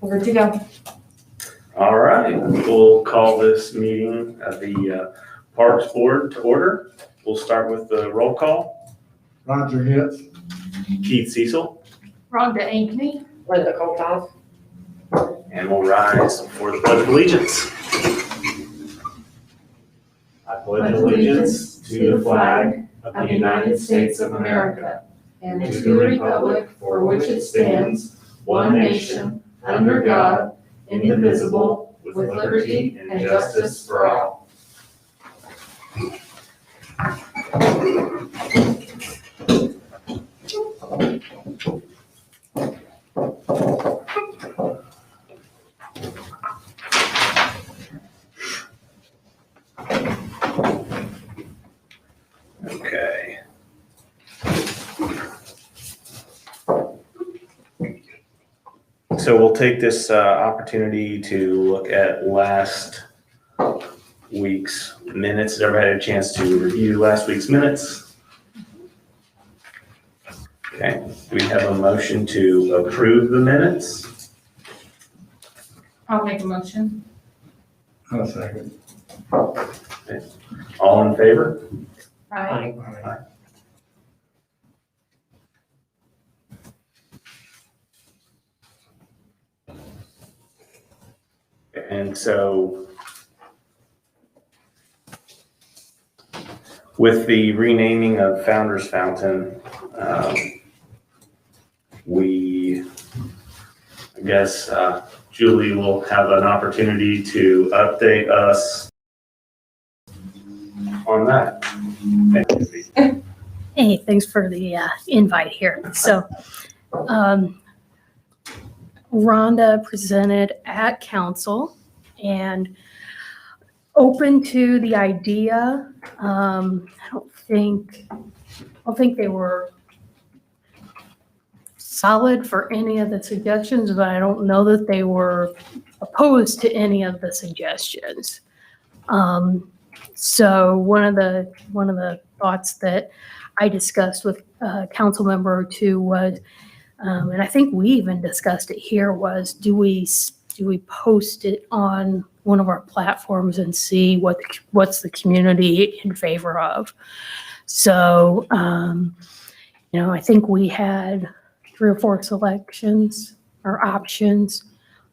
We're good to go. All right, we'll call this meeting of the Parks Board to order. We'll start with the roll call. Roger Hitz. Keith Cecil, Rhonda Ankney. Linda Colthoff. and we'll rise for the Pledge of Allegiance. I pledge allegiance to the flag of the United States of America and to the republic for which it stands, one nation, under God, indivisible, with liberty and justice for all. Okay. So we'll take this opportunity to look at last week's minutes. Has everybody had a chance to review last week's minutes? Okay, do we have a motion to approve the minutes? I'll make a motion. I'll second. All in favor? Aye. And so with the renaming of Founders Fountain, I guess Julie will have an opportunity to update us on that. Thank you. Hey, thanks for the invite here. So Rhonda presented at council and open to the idea. I don't think they were solid for any of the suggestions, but I don't know that they were opposed to any of the suggestions. So one of the thoughts that I discussed with a council member or two was, and I think we even discussed it here, was do we post it on one of our platforms and see what's the community in favor of? So, I think we had 3 or 4 selections or options.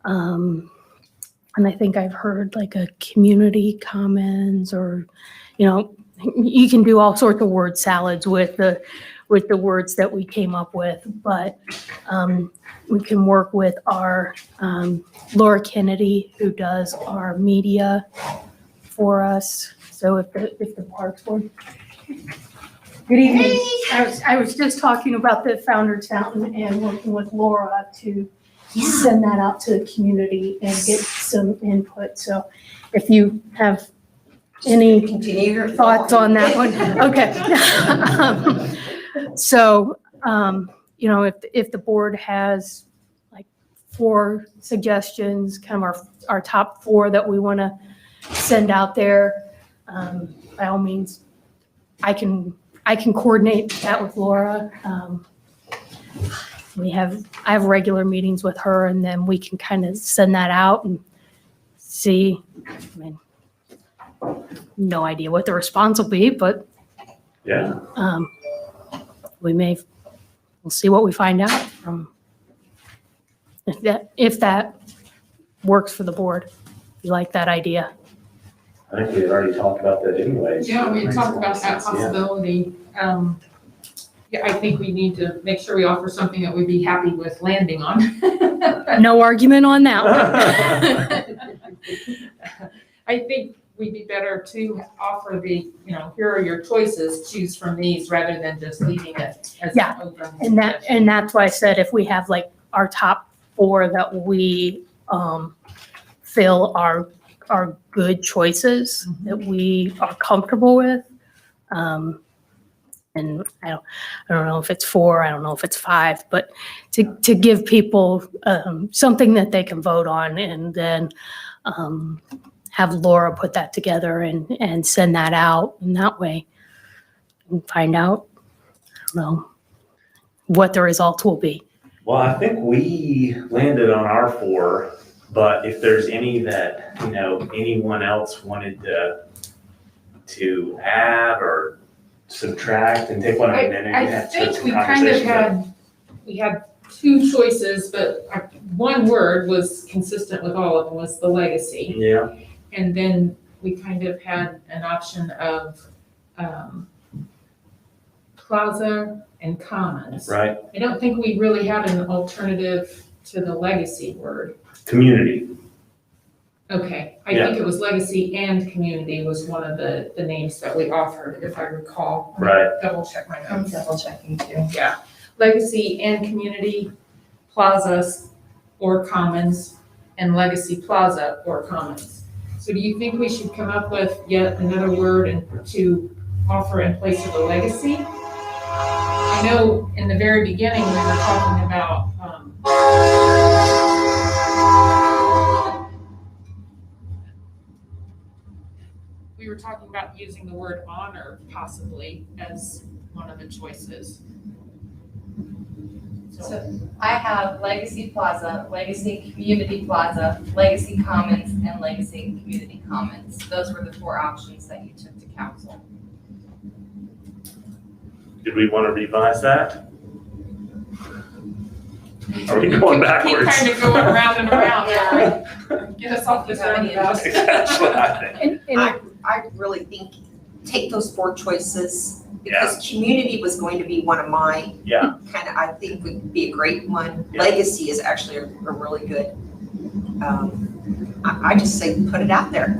And I think I've heard like a community comments or, you can do all sorts of word salads with the words that we came up with, but we can work with our Laura Kennedy, who does our media for us. So if the Parks Board. Good evening. I was just talking about the Founders Fountain and working with Laura to send that out to the community and get some input. So if you have any Continue your thoughts on that one, okay. So, if the board has like 4 suggestions, kind of our top 4 that we want to send out there, by all means, I can coordinate that with Laura. I have regular meetings with her, and then we can kind of send that out and see. No idea what the response will be, but Yeah. we'll see what we find out from if that works for the board. If you like that idea. I think we had already talked about that anyway. Yeah, we talked about that possibility. Yeah, I think we need to make sure we offer something that we'd be happy with landing on. No argument on that one. I think we'd be better to offer the, here are your choices, choose from these, rather than just leaving it as Yeah, an open. And that's why I said if we have like our top 4 that we feel are good choices that we are comfortable with. And I don't know if it's 4, I don't know if it's 5, but to give people something that they can vote on, and then have Laura put that together and send that out. And that way we can find out, I don't know, what the results will be. Well, I think we landed on our 4, but if there's any that, anyone else wanted to add or subtract and take one, then you I have to have think some we kind of conversation. we had 2 choices, but one word was consistent with all of them, was the legacy. Yeah, And then we kind of had an option of plaza and commons. right. I don't think we really had an alternative to the legacy word. Community, Okay, I think it was legacy and community was one of the names that we offered, if I recall. right. Double check my I'm notes. double checking too. Yeah, legacy and community plazas or commons, and legacy plaza or commons. So do you think we should come up with yet another word and to offer in place of the legacy? I know in the very beginning, we were talking about, using the word honor possibly as one of the choices. So I have Legacy Plaza, Legacy Community Plaza, Legacy Commons, and Legacy Community Commons. Those were the 4 options that you took to council. Did we want to revise that? Are we going backwards? Keep kind of going around and around there. Get us off this roundabout. That's what I think. I really think, take those 4 choices, because community was going to be one of my, Yeah. I think would be a great one. Yeah. Legacy is actually a really good, I just say, put it out there.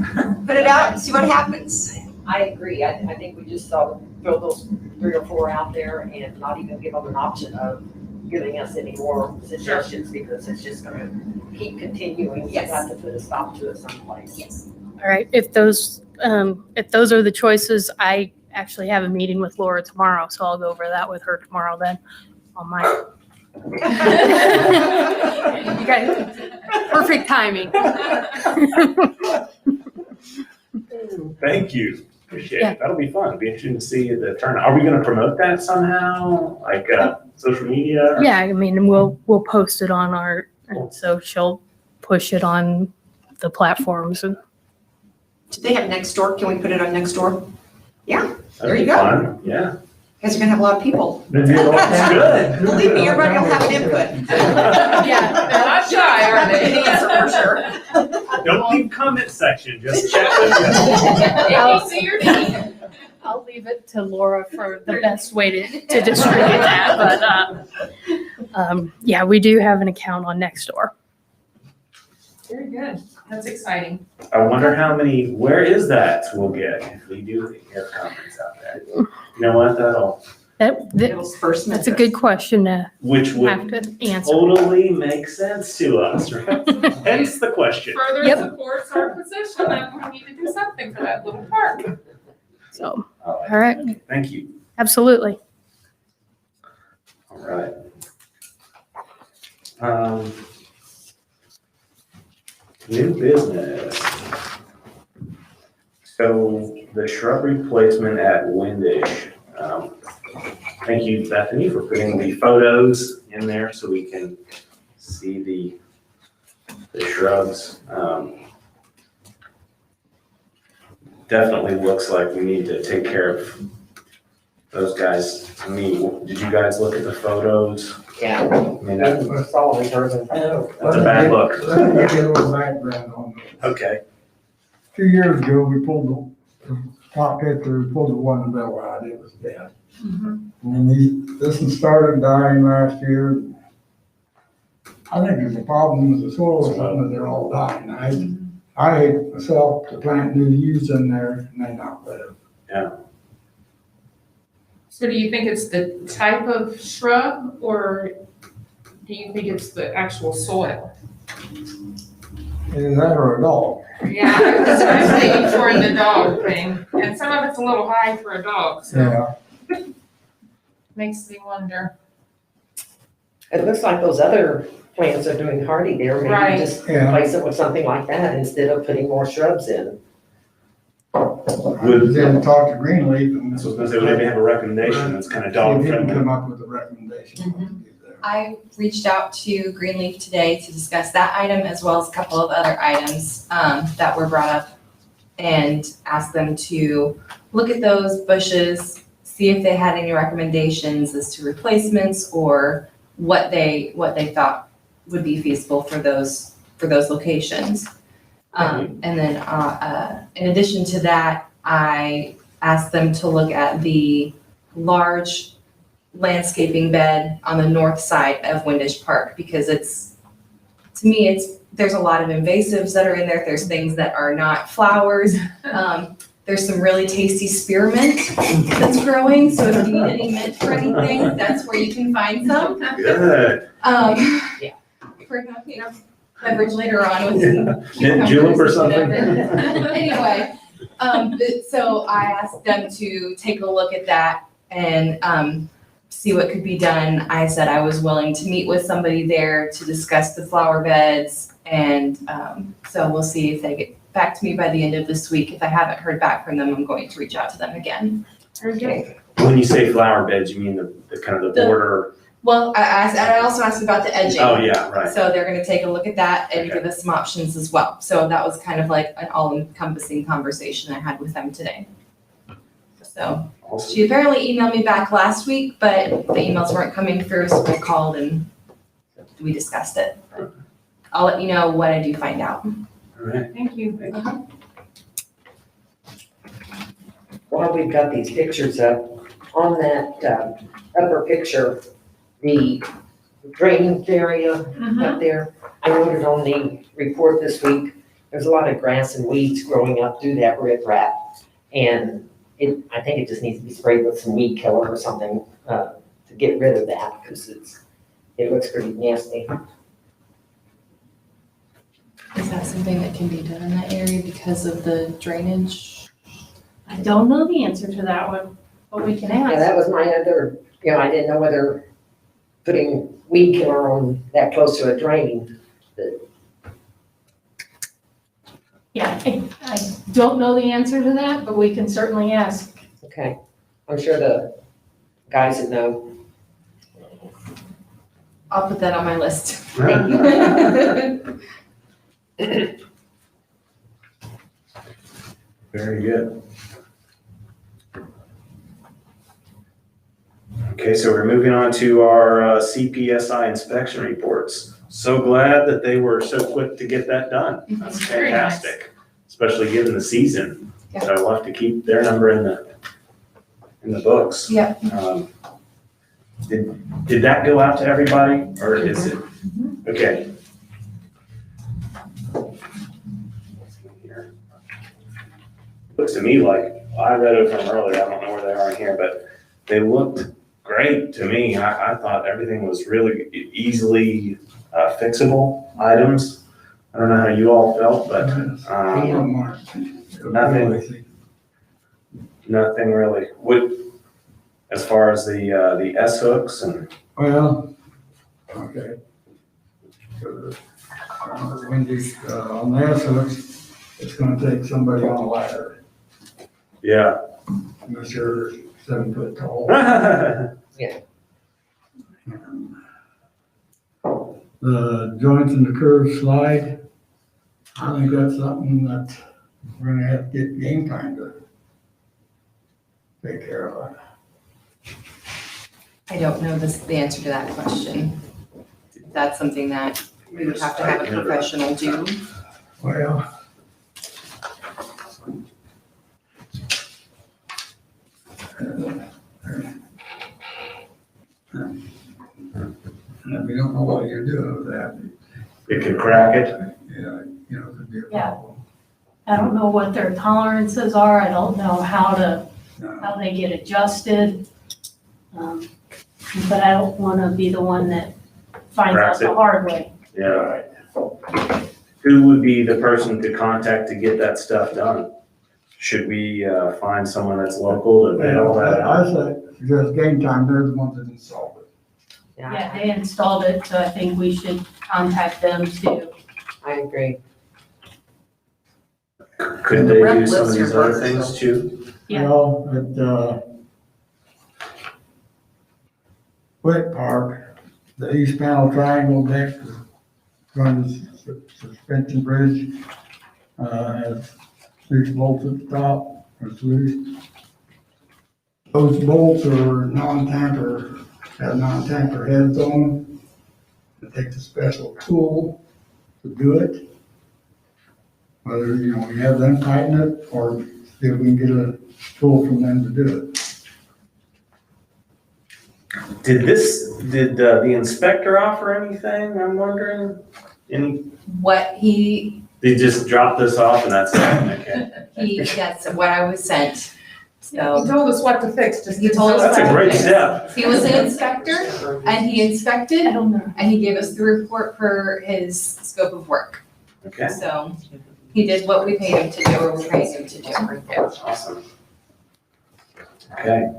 Put it out and see what happens. I agree. I think we just ought to throw those 3 or 4 out there and not even give them an option of giving us any more suggestions, because it's just gonna keep continuing. You Yes. have to put a stop to it someplace. Yes. All right, if those are the choices, I actually have a meeting with Laura tomorrow, so I'll go over that with her tomorrow then on my. You guys, perfect timing. Thank you. Appreciate Yeah. it. That'll be fun. It'll be interesting to see the turnout. Are we going to promote that somehow? Like social media? Yeah, I mean, we'll post it on our, and so she'll push it on the platforms and. Do they have Nextdoor? Can we put it on Nextdoor? Yeah, That'd there be you go. fun. Yeah. Because you're gonna have a lot of people. That's good. Believe me, everybody will have an input. Yeah, they're not shy, are Good they? answer for sure. Don't leave comment section. Just chat with us. ABC or D? I'll leave it to Laura for the best way to distribute that, but, yeah, we do have an account on Nextdoor. Very good. That's exciting. I wonder how many, where is that we'll get if we do have comments out there? You know what? That's a good question to Which have would to answer. totally make sense to us, right? Hence the question. Further Yep. supports our position that we need to do something for that little park. So, All all right, Thank you. absolutely. All right. New business. So the shrub replacement at Windish. Thank you, Bethany, for putting the photos in there so we can see the shrubs. Definitely looks like we need to take care of those guys. I mean, did you guys look at the photos? Yeah. I mean, that's We're following hers and. a bad look. Let me give you a little background on this. Okay, 2 years ago, we pulled the top picture, we pulled the one in Bellride, it was dead. And this one started dying last year. I think there's a problem with the soil or something, that they're all dying. I hate myself to plant new leaves in there and they not live. So do you think it's the type of shrub or do you think it's the actual soil? Either that or a dog. Yeah, I'm thinking for the dog thing. And some of it's a little high for a dog, so Yeah, makes me wonder. It looks like those other plants are doing hardy there. Right. Maybe just yeah. replace it with something like that instead of putting more shrubs in. I was in to talk to Greenleaf and. so I was gonna say, we maybe have a recommendation that's kind of dog They didn't friendly. come up with a recommendation what to do there. I reached out to Greenleaf today to discuss that item as well as a couple of other items that were brought up and asked them to look at those bushes, see if they had any recommendations as to replacements or what they thought would be feasible for those locations. And then in addition to that, I asked them to look at the large landscaping bed on the north side of Windish Park because there's a lot of invasives that are in there. There's things that are not flowers. There's some really tasty spearmint that's growing. So if you need any mint for anything, that's where you can find some. Good. For beverage later on with some Mint julep or cucumbers something? whatever. Anyway, so I asked them to take a look at that and see what could be done. I said I was willing to meet with somebody there to discuss the flower beds. And so we'll see if they get back to me by the end of this week. If I haven't heard back from them, I'm going to reach out to them again. Okay. When you say flower beds, you mean the kind of the border? Well, I also asked about the edging. Oh, yeah, right. So they're gonna take a look at that and Okay. give us some options as well. So that was kind of like an all-encompassing conversation I had with them today. So Awesome. she apparently emailed me back last week, but the emails weren't coming through, so I called and we discussed it. I'll let you know what I do find out. All right. Thank you. While we've got these pictures up, on that upper picture, the drainage area up there, I noted on the report this week, there's a lot of grass and weeds growing up through that riprap. And I think it just needs to be sprayed with some weed killer or something to get rid of that, because it looks pretty nasty. Is that something that can be done in that area because of the drainage? I don't know the answer to that one, but we can Yeah, ask. that was my other, I didn't know whether putting weed killer on that close to a drain. Yeah, I don't know the answer to that, but we can certainly ask. Okay, I'm sure the guys that know. I'll put that on my list. Thank you. Very good. Okay, so we're moving on to our CPSI inspection reports. So glad that they were so quick to get that done. That's Very nice. fantastic, especially given the season. Yeah. So I'll have to keep their number in the books. Yep. Did that go out to everybody, or is it? Okay. Looks to me like, I read it from earlier, I don't know where they are in here, but they looked great to me. I thought everything was really easily fixable items. I don't know how you all felt, but nothing really. As far as the S hooks and, Well, okay. Wendy's, on the S hooks, it's gonna take somebody on a ladder. yeah. I'm sure they're 7 foot tall. The joints in the curved slide, I think that's something that we're gonna have to get game time to take care of. I don't know the answer to that question. That's something that we would have to have a professional do. Well. And if you don't know what you're doing with that, It could crack it. yeah, you know, it could be a Yeah. problem. I don't know what their tolerances are. I don't know how No. they get adjusted. But I don't want to be the one that finds out Cracks the it. hard way. Yeah. Who would be the person to contact to get that stuff done? Should we find someone that's local to bail that out? I say, just game time, they're the ones that installed it. Yeah, they installed it, so I think we should contact them too. I agree. Could they do some of these other things too? Yeah. Well, at, Wick Park, The east panel triangle deck is going to suspension bridge, has 6 bolts at the top, or 3. Those bolts are non-tamper, have non-tamper heads on them. It takes a special tool to do it. Whether, you have them tighten it, or see if we can get a tool from them to do it. Did the inspector offer anything, I'm wondering? What he, They just dropped this off and that's it, okay? that's what I was sent. He So told us what to fix, just. He told us That's a what to great fix. step. He was an inspector and he inspected I don't know. and he gave us the report for his scope of work. Okay, So he did what we paid him to do, or we paid him to do. awesome. Okay,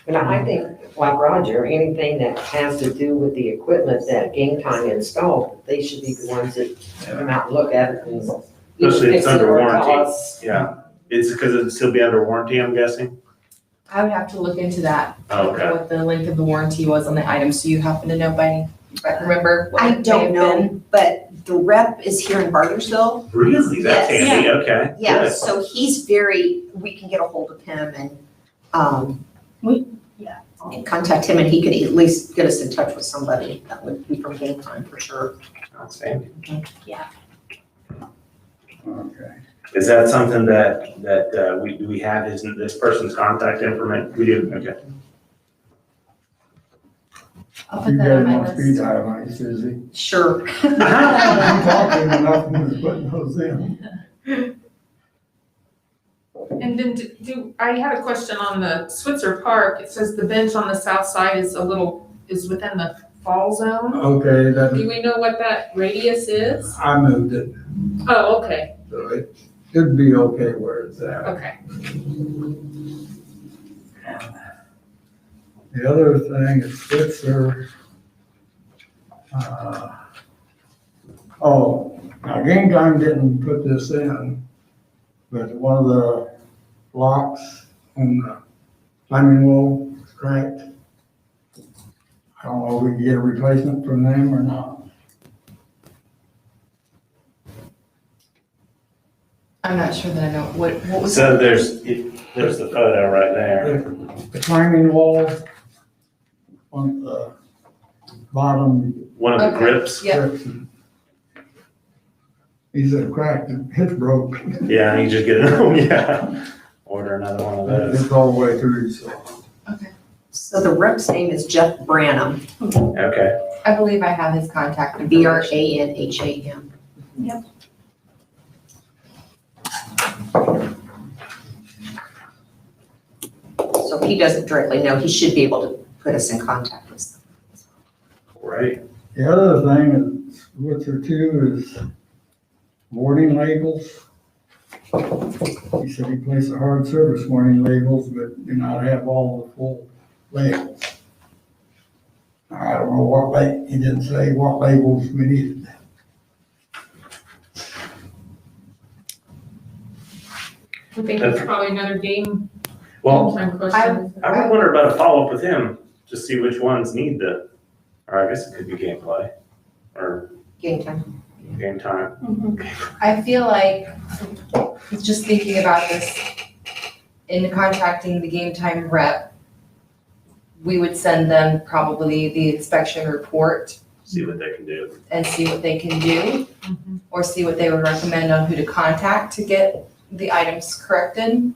And I think, like Roger, anything that has to do with the equipment that Game Time installed, they should be the ones that come out and look at it and. Especially if it's fix it under or warranty. call us. yeah. It's because it'd still be under warranty, I'm guessing? I would have to look into that, Oh, okay. what the length of the warranty was on the item. So you happen to know remember? what I it may don't have know, been? but the rep is here in Bargersville. Really? That's Yes. handy, okay. Yeah, Good. so we can get a hold of him and, and contact him, and he could at least get us in touch with somebody that would be from Game Time for sure. Outstanding. Okay. Is that something that we have this person's contact information? We do, okay. I'll put You that guys on my want speed list. dial, right, Suzie? Sure. You talking enough when you're putting those in. And then I had a question on the Switzer Park. It says the bench on the south side is within the fall zone. Okay, Do that, we know what that radius is? I moved it, Oh, okay, so it should be okay where it's at. okay. The other thing is Switzer. Now Game Time didn't put this in, but one of the locks on the climbing wall is cracked. I don't know if we can get a replacement from them or not. I'm not sure that I know, what was So that? there's the photo right there. The climbing wall on the bottom One of the Okay. grips. Yeah. section. He said cracked, it's broke. Yeah, you just get it, yeah. Order another one of those. It's all the way through, so. So the rep's name is Jeff Branham, Okay, I believe I have his contact information. Branham. So he doesn't directly know, he should be able to put us in contact with them. great. The other thing is, with her too, is warning labels. He said he placed a hard service warning labels, but do not have all the full labels. I don't know what he didn't say what labels we needed. I think that's probably another game Well, time question. I would wonder about a follow-up with him, to see which ones need or I guess it could be gameplay, or Game Time. game time. I feel like, just thinking about this, in contracting the Game Time rep, we would send them probably the inspection report See what they can do. and see what they can do, Mhm. or see what they would recommend on who to contact to get the items corrected.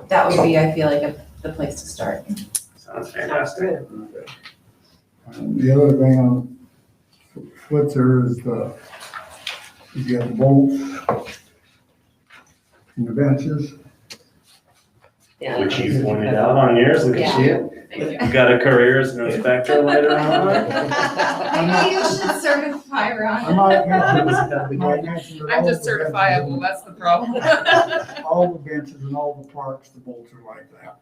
That would be, I feel like, the place to start. Sounds fantastic. The other thing on Switzer is you got the bolts and the benches. Yeah. Which you pointed out on yours, look at you. Thank you. You got a career as an inspector later on. Maybe you should certify I Ron. might mention that I'm all just the benches- certifiable, that's the problem. All the benches and all the parks, the bolts are like that.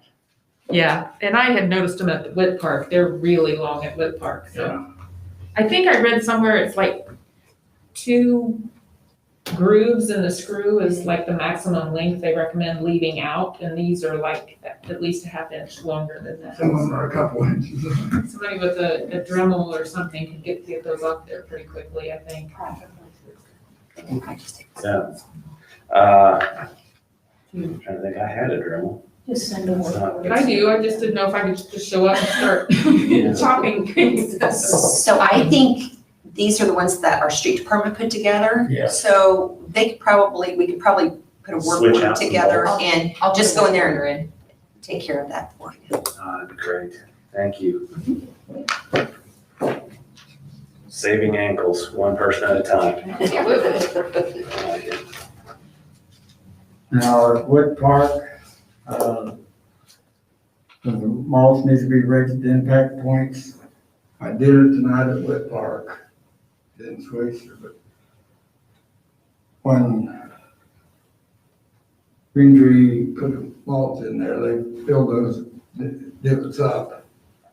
Yeah, and I had noticed them at the Whit Park, they're really long at Whit Park, so. I think I read somewhere it's like 2 grooves in the screw is like the maximum length they recommend leaving out, and these are like at least a half inch longer than that. Some of them are a couple inches. Somebody with a Dremel or something can get those off there pretty quickly, I think. Yeah. I'm trying to think, I had a Dremel. Just send a It's not- I do, I just didn't know if I could just show up and start Yeah. chopping things. So I think these are the ones that our street department put together. Yeah. So we could probably put a work Switch group out some together bolts. and I'll just go in there and and take care of that for you. That'd be great. Thank you. Saving ankles, one person at a time. I like it. Now, at Wood Park, the mulch needs to be rated to impact points. I did it tonight at Wood Park. Didn't switch it, but when Green Tree put mulch in there, they filled those divots up.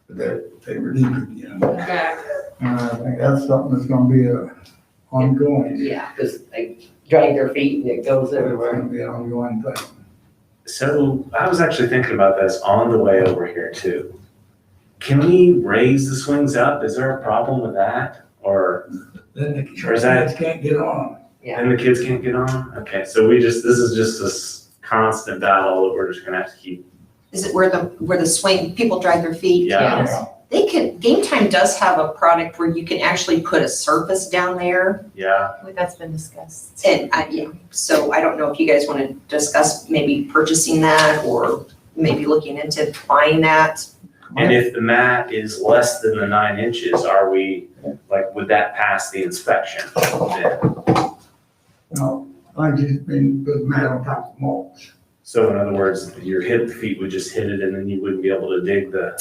But they were deep again. Back. And I think that's something that's gonna be ongoing. Yeah, because they drag their feet and it goes It's everywhere. gonna be an ongoing thing. So I was actually thinking about this on the way over here too. Can we raise the swings up? Is there a problem with that? Or, Then the Or is that- kids can't get on. and the kids can't get on? Okay, so this is just this constant battle that we're just gonna have to keep. Is it where the swing, people drag their feet? Yeah. Yes. They could, Game Time does have a product where you can actually put a surface down there. Yeah, That's been discussed. And so I don't know if you guys want to discuss maybe purchasing that or maybe looking into buying that. and if the mat is less than the 9 inches, are we, like, would that pass the inspection? Yeah. No, I just been put mat on top of mulch. So in other words, your feet would just hit it and then you wouldn't be able to dig the,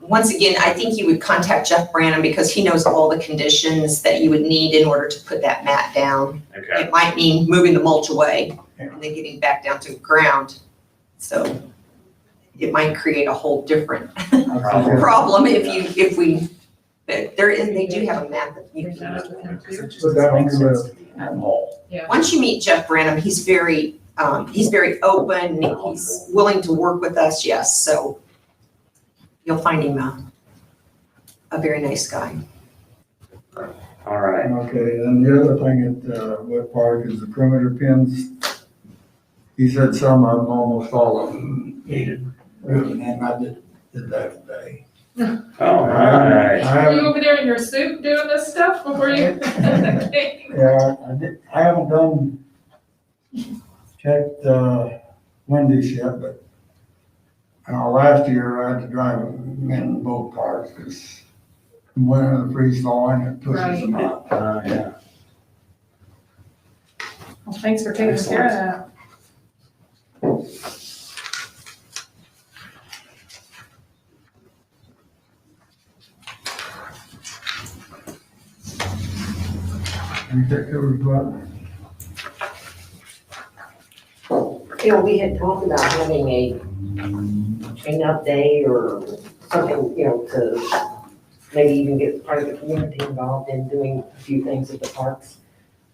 Once again, I think you would contact Jeff Branham because he knows all the conditions that you would need in order to put that mat down. okay. It might mean moving the mulch away and then getting back down to the ground. So it might create a whole different problem if we, but they do have a mat that you can use. Put that on your list. Once you meet Jeff Branham, he's very open, he's willing to work with us, yes, so you'll find him a very nice guy. All right. Okay, and the other thing at Wood Park is the perimeter pins. He said some of them, almost all of them needed moving, and I did that today. All right. Are you over there in your suit doing this stuff before you? Yeah, I haven't checked Wendy's yet, but last year I had to drive them in both parts because when the freeze thawing, it pushes them up. Yeah. Well, thanks for taking care of that. And that covers what? We had talked about having a cleanup day or something, to maybe even get part of the community involved in doing a few things at the parks.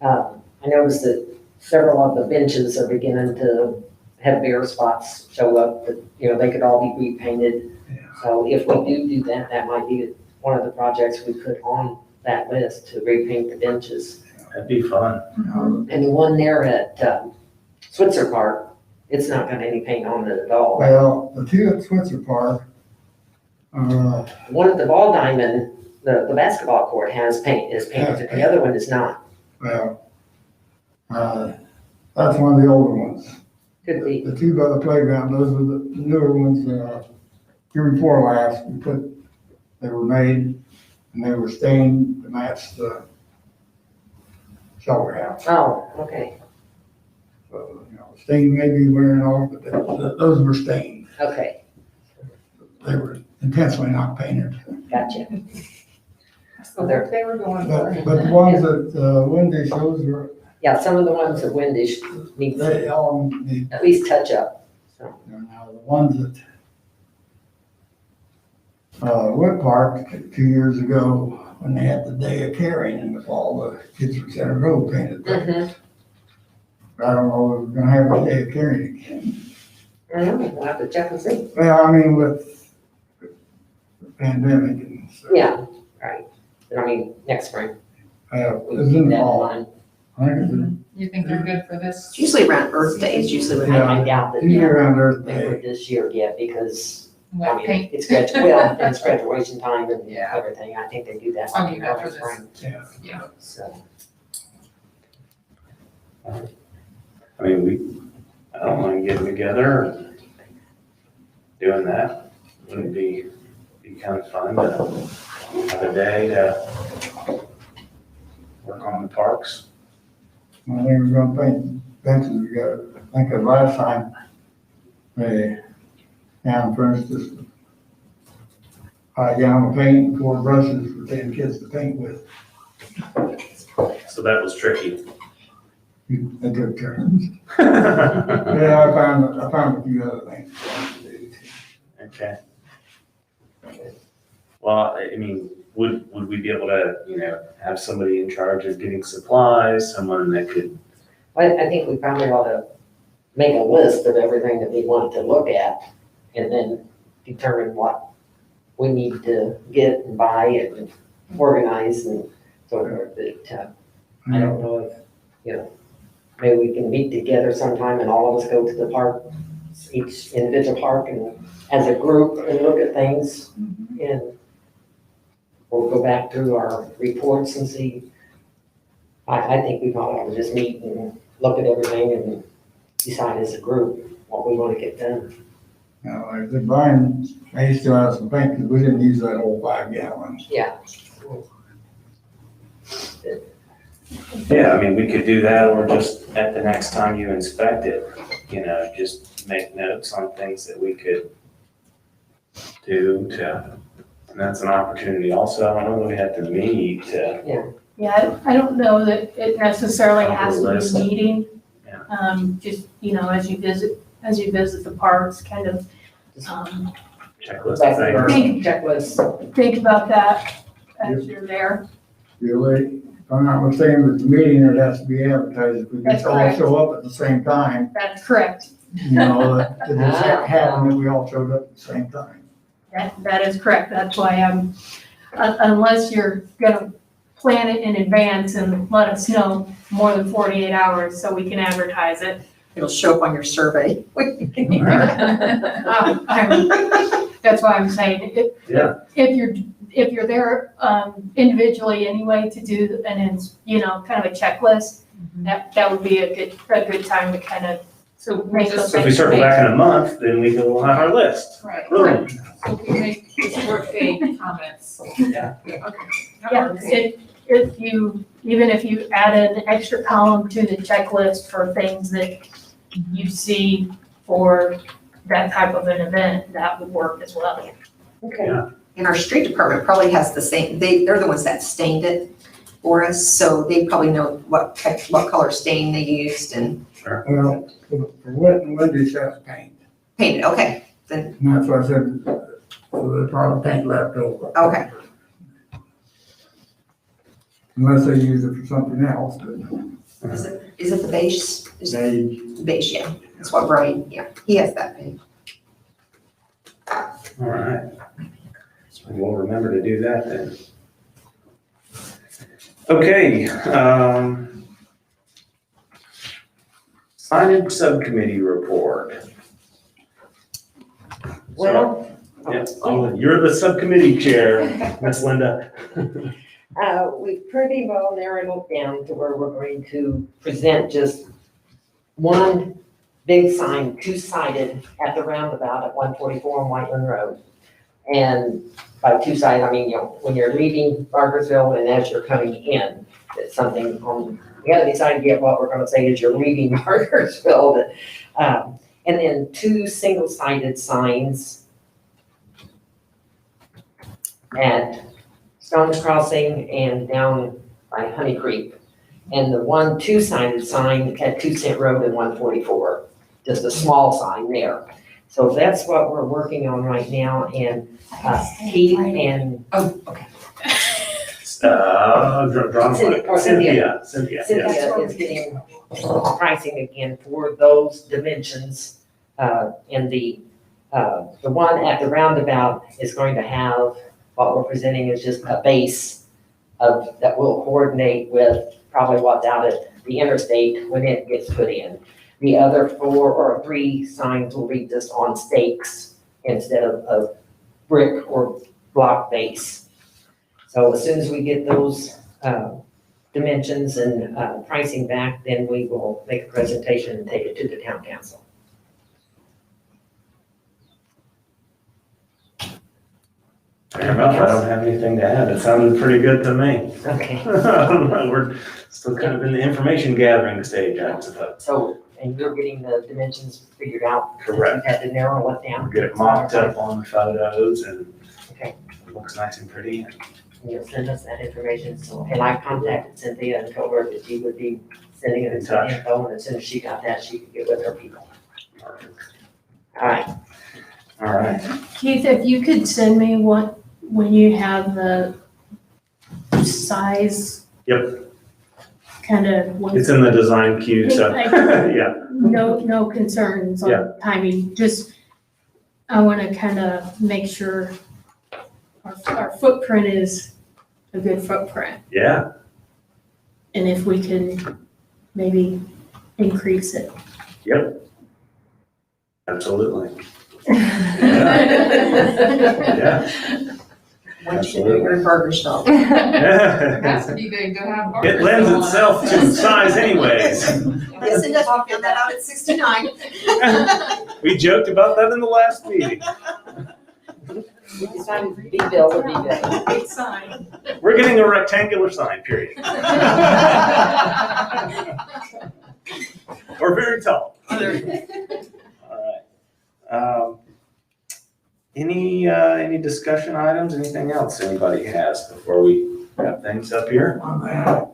I noticed that several of the benches are beginning to have bare spots show up that, they could all be repainted. Yeah. So if we do that, that might be one of the projects we put on that list to repaint the benches. That'd be fun. And the one there at Switzer Park, it's not got any paint on it at all. Well, the two at Switzer Park, One at the ball diamond, the basketball court is painted, but the other one is not. well, that's one of the older ones. Could be. The two by the playground, those are the newer ones, year before last, they were made and they were stained to match the shower house. Oh, okay, So, stain may be wearing off, but those were stained. okay, They were intentionally not painted. gotcha. That's the work they were going for. But the ones that Wendy shows were, Yeah, some of the ones at Windish need they all need, at least touch up. now the ones that Wood Park 2 years ago, when they had the day of caring and with all the kids from Center Grove painted, I don't know if we're gonna have a day of hearing again. I don't know, we'll have to check and see. Well, I mean, with the pandemic and stuff. Yeah, right. But I mean, next spring. We It's keep in that in fall. mind. I think it's in, You think they're good for this? It's usually around Earth Day is usually when Yeah. I doubt that usually around Earth they would Day. this year yet because, I Wet mean, paint? it's graduation time and Yeah. everything. I think they do that. I'll do that for next this. spring. Yeah. Yeah. So, I mean, I don't mind getting together and doing that. Wouldn't be kind of fun to have a day to work on the parks. I think we're gonna paint benches, we got, I think the last time, they, down for instance, 5 gallon of paint, and 4 brushes for 10 kids to paint with. So that was tricky. They took turns. Yeah, I found a few other things. to do. Okay. Well, I mean, would we be able to, have somebody in charge of getting supplies, someone that could, I think we probably ought to make a list of everything that we want to look at and then determine what we need to get and buy and organize and so forth. But, I don't know if, maybe we can meet together sometime and all of us go to the park, each individual park and as a group and look at things and we'll go back through our reports and see. I think we probably ought to just meet and look at everything and decide as a group what we want to get done. Now, like the Brian, I used to have some paint, because we didn't use that old 5 gallons. Yeah. yeah, I mean, we could do that or just at the next time you inspect it, just make notes on things that we could do and that's an opportunity also. I don't know that we have to meet to, Yeah, I don't know that it necessarily has to List. be a meeting. Yeah. Just, as you visit the parks, kind of, checklist of things. Think- Checklist. think about that as you're there. Really, if I'm not mistaken, with the meeting, it has to be advertised. If we That's just all correct. show up at the same time, That's correct. that it just happened that we all showed up at the same time. That is correct. That's why unless you're gonna plan it in advance and let us know more than 48 hours so we can advertise it. it'll show up on your survey. That's why I'm saying, Yeah. if you're there individually anyway to do kind of a checklist, that would be a good time to kind of So we'll Make just. So if we circle back in a month, then we'll have our list. Right. Boom. So we make this workday comments. Yeah. Okay. Yeah, Okay. even if you add an extra column to the checklist for things that you see for that type of an event, that would work as well. Okay. And our street department probably has the same, they're the ones that stained it for us, so they probably know what color stain they used and Well, for wet and windy, that's paint. painted, okay, then, And that's why I said, so there's probably paint left over. okay. Unless they use it for something else, but Is it the beige? Is it they, beige, yeah, that's what Brian, yeah, he has that paint. All right. So we'll remember to do that then. Okay, signage subcommittee report. Well, Yeah, you're the subcommittee chair, Miss Linda. we pretty well narrowed it down to where we're going to present just one big sign, two-sided at the roundabout at 144 on Whiteland Road. And by two-sided, I mean, when you're leaving Barkersville and as you're coming in, it's something on the other side, get what we're gonna say is you're leaving Barkersville. And then 2 single-sided signs at Stones Crossing and down by Honey Creek. And the 1 two-sided sign at 2 Cent Road and 144, just a small sign there. So that's what we're working on right now, and Keith and Oh, okay. Drawn blank. Cynthia. Cynthia, yes. Cynthia is getting pricing again for those dimensions. And the one at the roundabout is going to have, what we're presenting is just a base that will coordinate with probably what's out at the interstate when it gets put in. The other 4 or 3 signs will be just on stakes instead of brick or block base. So as soon as we get those dimensions and pricing back, then we will make a presentation and take it to the town council. Fair enough, I don't have anything to add. It sounded pretty good to me. Okay, I don't know, we're still kind of in the information gathering stage, I suppose. so, and you're getting the dimensions figured out? Correct. You had to narrow it down? Get it mocked up on the photos and Okay. it looks nice and pretty. And you'll send us that information, so, and I contacted Cynthia and told her that she would be sending In us touch. the info, and as soon as she got that, she could get with her people. All right, All right, Keith, if you could send me when you have the size. Yep. Kind of, it's in the design queue, so, yeah. no concerns Yeah. on timing, just, I want to kind of make sure our footprint is a good footprint, Yeah, and if we can maybe increase it. absolutely. Yeah. Once you do your burger shop. That's what you go have. It lends itself to size anyways. Yes, it does. We found that out at 69. We joked about that in the last meeting. we decided B-bill would be good. Big sign. We're getting a rectangular sign, period. Or very tall. All right. Any discussion items, anything else anybody has before we wrap things up here? On that,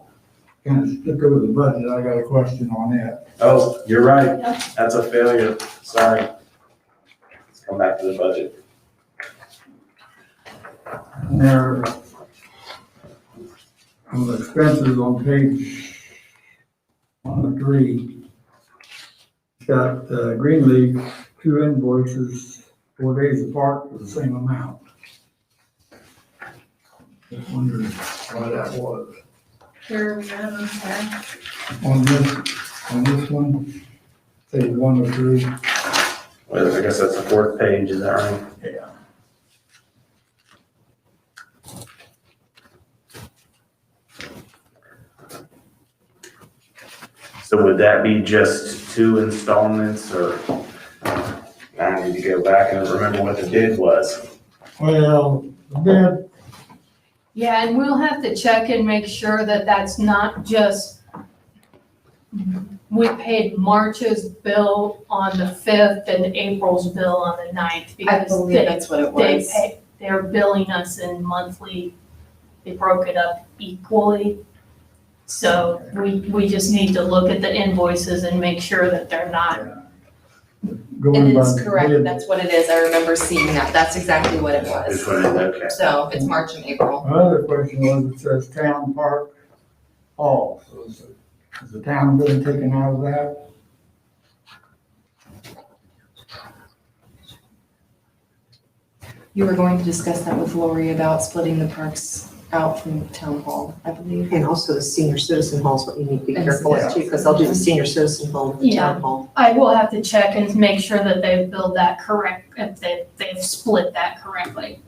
kind of stick over the budget, I got a question on that. Oh, you're right. That's a failure. Sorry. Let's come back to the budget. And there, on the expenses on page 103, it's got Greenleaf, 2 invoices, 4 days apart for the same amount. Just wondered why that was. Here, minimum tax. On this one, say 103. Well, I guess that's the 4th page, is that right? Yeah. So would that be just 2 installments, or I need to go back and remember what the bid was? Well, the bid, Yeah, and we'll have to check and make sure that that's not just, we paid March's bill on the 5th and April's bill on the 9th I because believe that's what it was. they're billing us in monthly, they broke it up equally. So we just need to look at the invoices and make sure that they're not, going It by is the correct, bid, that's what it is, I remember seeing that, that's exactly what it Is was. what it, okay. So it's March and April. My other question was, it says Town Park Hall, so is the town been taken out of that? You were going to discuss that with Lori about splitting the parks out from town hall, I believe. And also the senior citizen hall is what you need to be And careful with too, because they'll do the senior citizen hall and the Yeah. town hall. I will have to check and make sure that they've billed that correct, if they've split that correctly.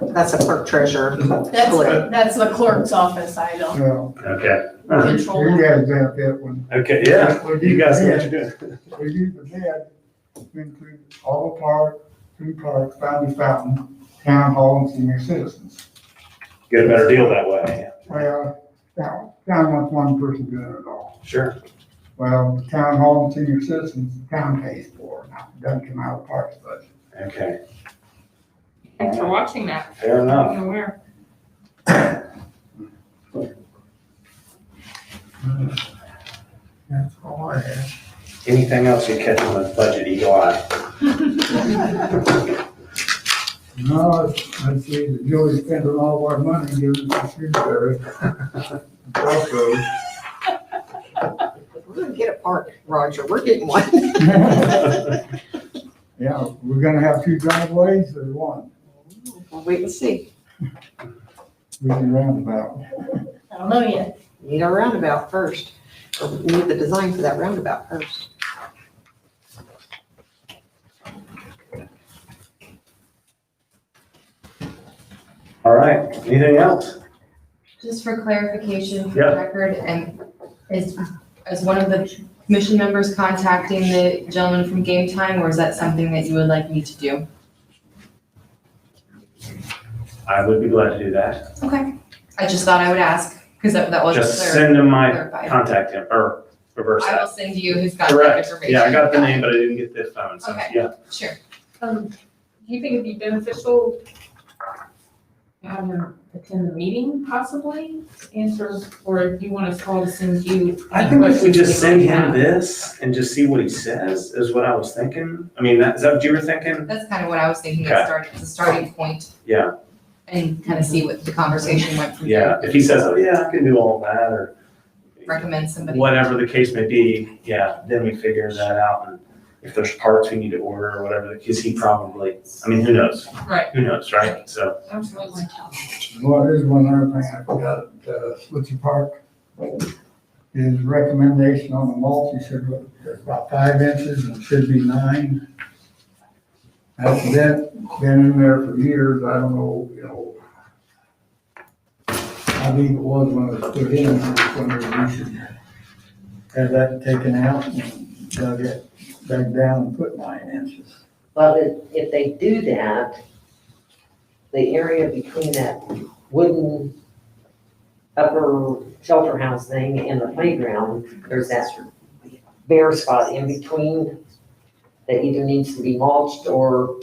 That's a clerk treasurer. That's the clerk's office, I don't Well, Okay, control you that. guys benefit when okay, yeah, you guys know what you're doing. we use the bid, we include all the park, 3 parks, Fountain Fountain, Town Hall, and senior citizens. Get a better deal that way. Well, town wants one person doing it all. Sure. Well, the Town Hall and senior citizens, the town pays for, now, it doesn't come out of the parks budget. Okay, Thanks for watching that. fair enough. I'm aware. That's all I have. Anything else you catch on the budget, Eagle Eye? No, I see that Joey's spending all our money giving us the Shrewsbury. Crossroads. We're gonna get a park, Roger, we're getting one. Yeah, we're gonna have 2 driveways or 1? We'll wait and see. We can roundabout. I don't know yet. Need our roundabout first, or we need the design for that roundabout first. All right, anything else? Just for clarification for Yeah. the record, and is one of the commission members contacting the gentleman from Game Time, or is that something that you would like me to do? I would be glad to do that. Okay. I just thought I would ask, because that wasn't Just clear. send him my clarified. contact him, or reverse I will that. send you his contact Correct. information. Yeah, I got the name, but I didn't get the phone, so, Okay. yeah. Sure. Do you think it'd be beneficial to have him attend the meeting possibly, answer, or do you want us all to send you? I think if we just send him this and just see what he says, is what I was thinking. I mean, is that what you were thinking? That's kind of what I was thinking, Okay. as a starting point. Yeah. And kind of see what the conversation went from Yeah, there. if he says, oh, yeah, I can do all that, or Recommend somebody. whatever the case may be, yeah, then we figure that out. And if there's parts we need to order or whatever, because he probably, I mean, who knows? Right, Who knows, right? So, absolutely. Well, there's one other thing I forgot, Switchy Park. His recommendation on the mulch, he said, what, it's about 5 inches and should be 9. That's been in there for years, I don't know, how deep it was when it was put in, I just wondered if we should have that taken out and dug down and put 9 inches. Well, if they do that, the area between that wooden upper shelter house thing and the playground, there's that bare spot in between that either needs to be mulched or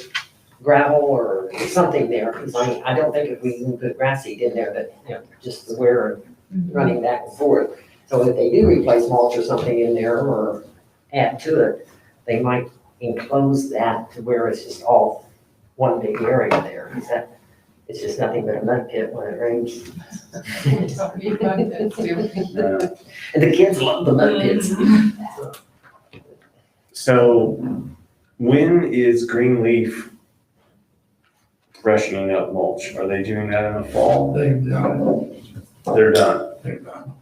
gravel or something there, because I don't think if we can put grass seed in there, that, just the wear and running back and forth. So if they do replace mulch or something in there or add to it, they might enclose that to where it's just all one big area there, because that, it's just nothing but a mud pit when it rains. And the kids love the mud pits. so when is Greenleaf freshening up mulch? Are they doing that in the fall? They've done They're done. it, they've done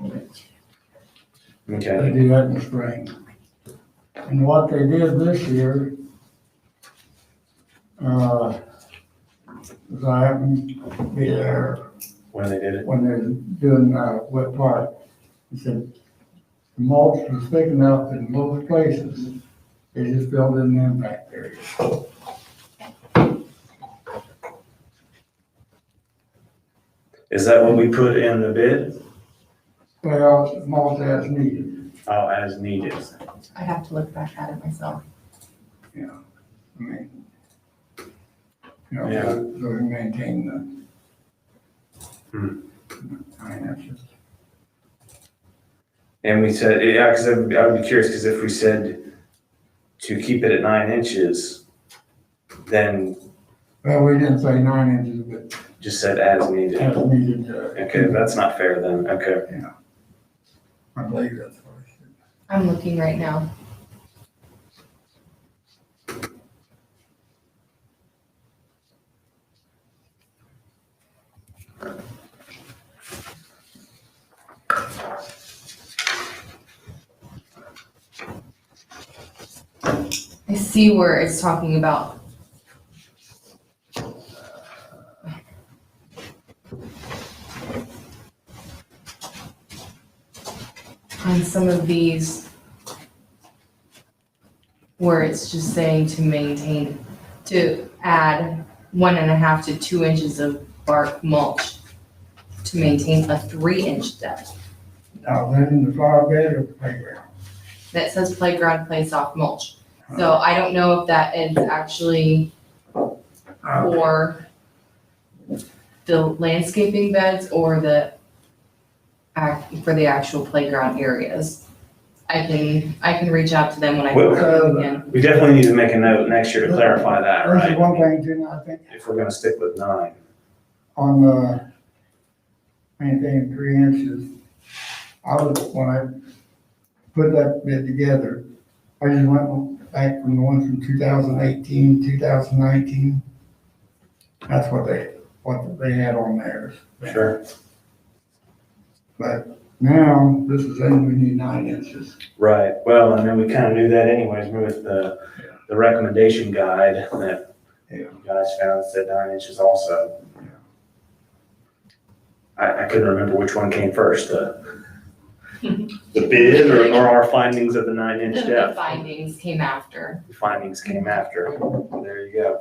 it. Okay. They do that in the spring. And what they did this year, was I happened to be there When they did it. when they were doing, Wet Park. He said, the mulch was thick enough in most places, they just filled in the impact area. Is that what we put in the bid? Well, mulch as needed, Oh, as needed. I'd have to look back at it myself. I mean, Yeah. so we maintain the. Hmm. 9 inches. And we said, yeah, because I would be curious, because if we said to keep it at 9 inches, then Well, we didn't say 9 inches, but just said as needed. as needed, Okay, that's not fair then. Okay. I believe that's what I said. I'm looking right now. I see where it's talking about. On some of these, where it's just saying to maintain, to add 1.5 to 2 inches of bark mulch to maintain a 3-inch depth. Now, then the flower bed or the playground? That says playground play soft mulch. So I don't know if that is actually for the landscaping beds or for the actual playground areas. I can reach out to them when I Well, talk to them again. We definitely need to make a note next year to clarify that, This is right? one thing too, I think, If we're gonna stick with 9. on the maintaining 3 inches, when I put that bid together, I just went back from the ones from 2018, 2019. That's what they had on theirs. Sure. But now, this is saying we need 9 inches. Right, well, and then we kind of knew that anyways with the recommendation guide that you guys found said 9 inches also. I couldn't remember which one came first, the bid or our findings of the 9-inch The depth. findings came after. The findings came after. There you go.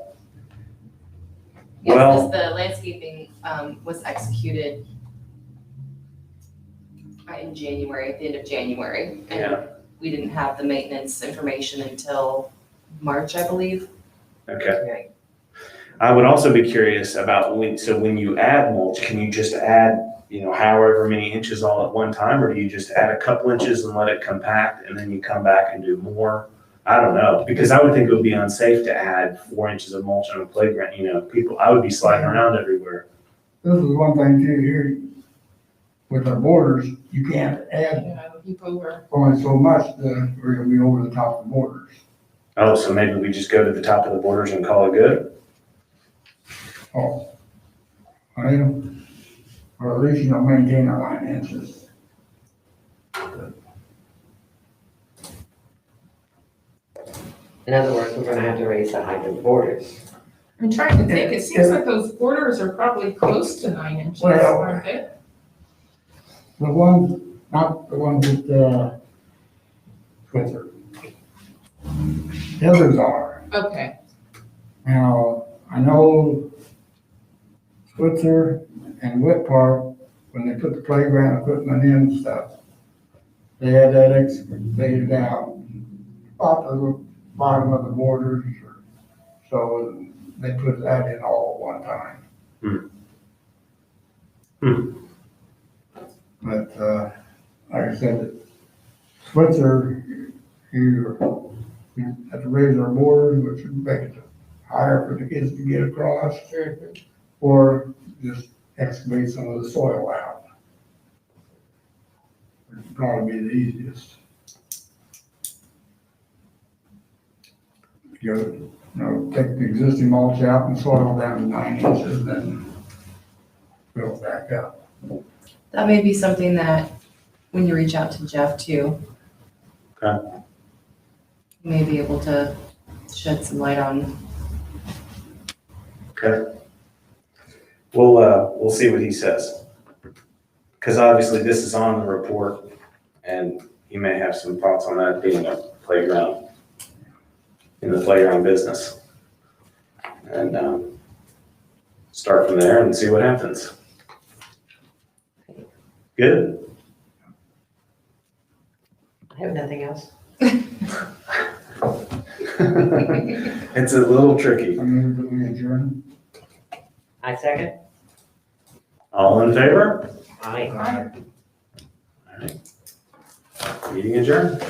Yes, Well- the landscaping, was executed in January, at the end of January. And Yeah, we didn't have the maintenance information until March, I believe. okay. I would also be curious about when you add mulch, can you just add, however many inches all at one time? Or do you just add a couple inches and let it compact and then you come back and do more? I don't know, because I would think it would be unsafe to add 4 inches of mulch on a playground, I would be sliding around everywhere. This is one thing too, here, with our borders, you can't add Yeah, keep over. only so much, we're gonna be over the top of the borders. Oh, so maybe we just go to the top of the borders and call it good? Oh. Or at least, maintain our 9 inches. In other words, we're gonna have to raise the height of the borders. I'm trying to think, it seems like those borders are probably close to 9 inches, Well- aren't they? The ones, not the ones with, Switzer. The others are. Okay, Now, I know Switzer and Whit Park, when they put the playground equipment in and stuff, they had that excavated out, about the bottom of the borders, so they put that in all at one time. But, like I said, Switzer, you have to raise our borders, which would make it higher for the kids to get across, or just excavate some of the soil out. It'd probably be the easiest. Take the existing mulch out and soil down to 9 inches, then fill it back up. That may be something that, when you reach out to Jeff too. Okay. You may be able to shed some light on. Okay. We'll see what he says. Because obviously this is on the report and he may have some thoughts on that being a playground, in the playground business. And start from there and see what happens. Good? I have nothing else. It's a little tricky. I move that we adjourn. I second. All in favor? Aye. All right. Meeting adjourned.